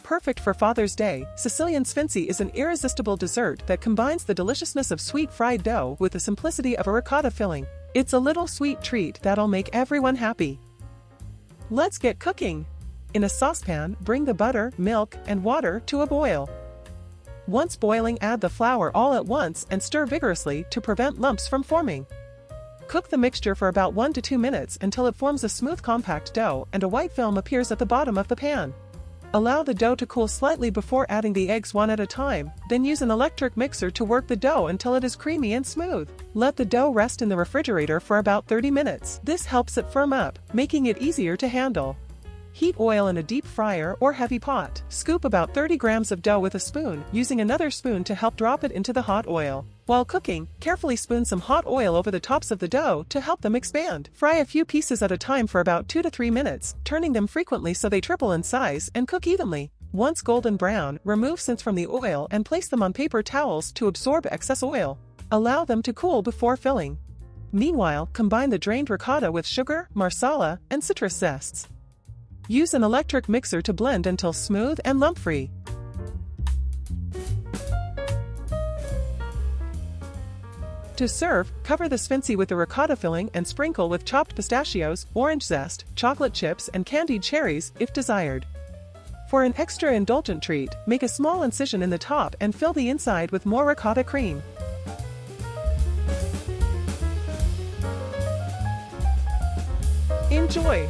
Perfect for Father's Day, Sicilian Sfinci is an irresistible dessert that combines the deliciousness of sweet fried dough with the simplicity of a ricotta filling. It's a little sweet treat that'll make everyone happy. Let's get cooking! In a saucepan, bring the butter, milk, and water to a boil. Once boiling, add the flour all at once and stir vigorously to prevent lumps from forming. Cook the mixture for about 1 to 2 minutes until it forms a smooth compact dough and a white film appears at the bottom of the pan. Allow the dough to cool slightly before adding the eggs one at a time, then use an electric mixer to work the dough until it is creamy and smooth. Let the dough rest in the refrigerator for about 30 minutes. This helps it firm up, making it easier to handle. Heat oil in a deep fryer or heavy pot. Scoop about 30 grams of dough with a spoon, using another spoon to help drop it into the hot oil. While cooking, carefully spoon some hot oil over the tops of the dough to help them expand. Fry a few pieces at a time for about 2 to 3 minutes, turning them frequently so they triple in size and cook evenly. Once golden brown, remove skins from the oil and place them on paper towels to absorb excess oil. Allow them to cool before filling. Meanwhile, combine the drained ricotta with sugar, Marsala, and citrus zests. Use an electric mixer to blend until smooth and lump-free. To serve, cover the Sfinci with the ricotta filling and sprinkle with chopped pistachios, orange zest, chocolate chips, and candied cherries, if desired. For an extra indulgent treat, make a small incision in the top and fill the inside with more ricotta cream. Enjoy!